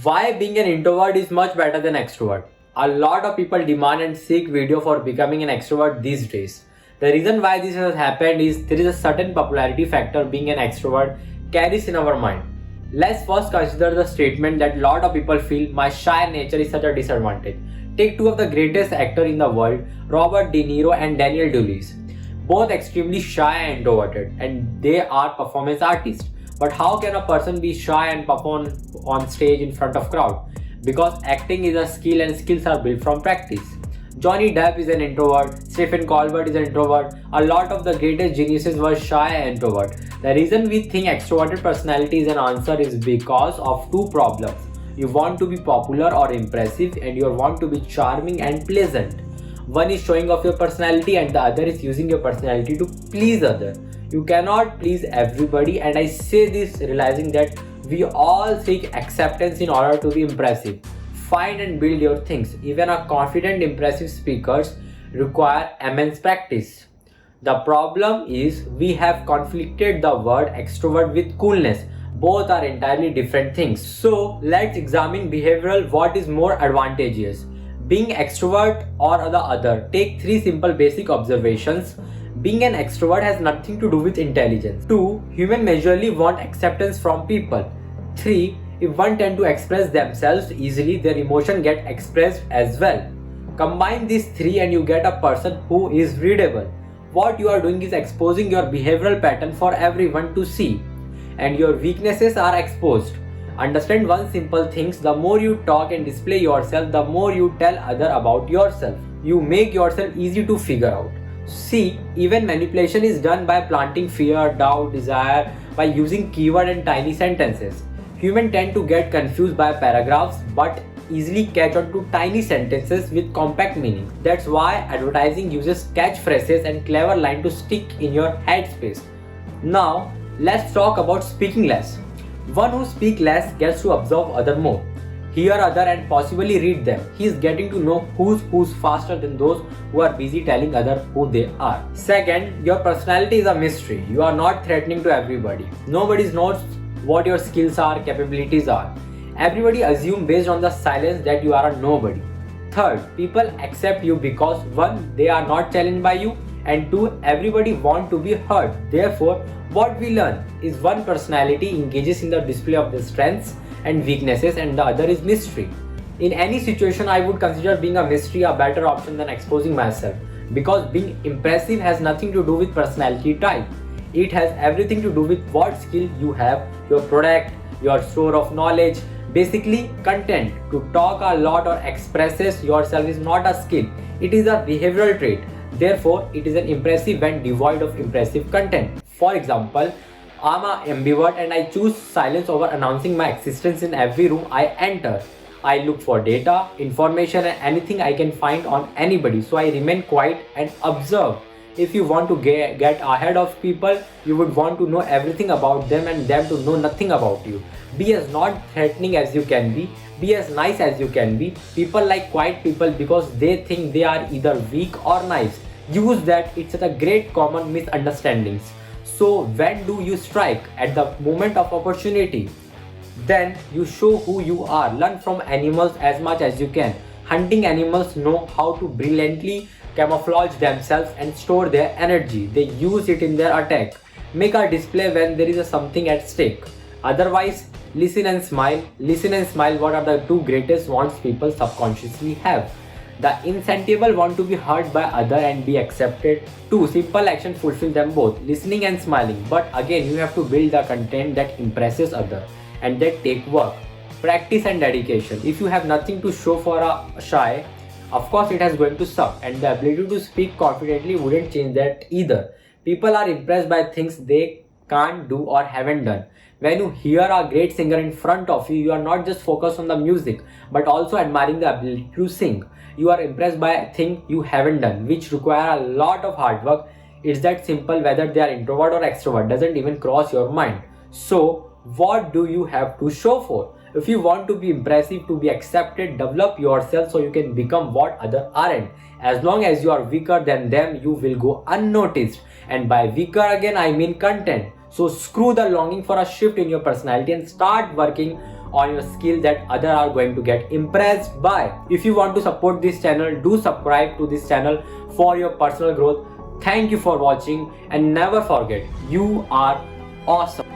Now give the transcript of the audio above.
Why being an introvert is much better than extrovert. A lot of people demand and seek video for becoming an extrovert these days. The reason why this has happened is there is a certain popularity factor being an extrovert carries in our mind. Let's first consider the statement that a lot of people feel my shy nature is such a disadvantage. Take two of the greatest actors in the world, Robert De Niro and Daniel Day-Lewis. Both extremely shy and introverted, and they are performance artists. But how can a person be shy and perform on stage in front of crowd? Because acting is a skill and skills are built from practice. Johnny Depp is an introvert, Stephen Colbert is an introvert, a lot of the greatest geniuses were shy and introvert. The reason we think extroverted personality is an answer is because of two problems. You want to be popular or impressive, and you want to be charming and pleasant. One is showing off your personality and the other is using your personality to please others. You cannot please everybody, and I say this realizing that we all seek acceptance in order to be impressive. Find and build your things. Even a confident, impressive speakers require immense practice. The problem is we have conflicted the word extrovert with coolness. Both are entirely different things. So let's examine behavioral what is more advantageous. Being extrovert or the other. Take three simple basic observations. Being an extrovert has nothing to do with intelligence. 2. Humans majorly want acceptance from people. 3. If one tend to express themselves easily, their emotion get expressed as well. Combine these three and you get a person who is readable. What you are doing is exposing your behavioral pattern for everyone to see, and your weaknesses are exposed. Understand one simple thing: the more you talk and display yourself, the more you tell other about yourself. You make yourself easy to figure out. See, even manipulation is done by planting fear, doubt, desire, by using keyword and tiny sentences. Humans tend to get confused by paragraphs but easily catch on to tiny sentences with compact meaning. That's why advertising uses catchphrases and clever lines to stick in your headspace. Now, let's talk about speaking less. One who speaks less gets to observe others more, hear other and possibly read them. He is getting to know who's faster than those who are busy telling others who they are. Second, your personality is a mystery. You are not threatening to everybody. Nobody knows what your skills are, capabilities are. Everybody assumes based on the silence that you are a nobody. Third, people accept you because 1. They are not challenged by you, and 2. Everybody wants to be heard. Therefore, what we learn is one personality engages in the display of the strengths and weaknesses, and the other is mystery. In any situation, I would consider being a mystery a better option than exposing myself, because being impressive has nothing to do with personality type. It has everything to do with what skill you have, your product, your store of knowledge, basically content. To talk a lot or expresses yourself is not a skill, it is a behavioral trait. Therefore, it is an impressive when devoid of impressive content. For example, I'm an ambivert and I choose silence over announcing my existence in every room I enter. I look for data, information and anything I can find on anybody, so I remain quiet and observe. If you want to get ahead of people, you would want to know everything about them and them to know nothing about you. Be as not threatening as you can be as nice as you can be. People like quiet people because they think they are either weak or nice. Use that, it's a great common misunderstandings. So when do you strike? At the moment of opportunity. Then you show who you are. Learn from animals as much as you can. Hunting animals know how to brilliantly camouflage themselves and store their energy. They use it in their attack. Make a display when there is something at stake. Otherwise, listen and smile. Listen and smile, what are the two greatest wants people subconsciously have? The insatiable want to be heard by other and be accepted. 2. Simple action fulfill them both, listening and smiling. But again, you have to build the content that impresses other, and that take work, practice and dedication. If you have nothing to show for a shy, of course it is going to suck, and the ability to speak confidently wouldn't change that either. People are impressed by things they can't do or haven't done. When you hear a great singer in front of you, you are not just focused on the music, but also admiring the ability to sing. You are impressed by a thing you haven't done, which require a lot of hard work. It's that simple. Whether they are introvert or extrovert doesn't even cross your mind. So what do you have to show for? If you want to be impressive, to be accepted, develop yourself so you can become what others aren't. As long as you are weaker than them, you will go unnoticed. And by weaker again, I mean content. So screw the longing for a shift in your personality and start working on your skill that others are going to get impressed by. If you want to support this channel, do subscribe to this channel for your personal growth. Thank you for watching, and never forget, you are awesome.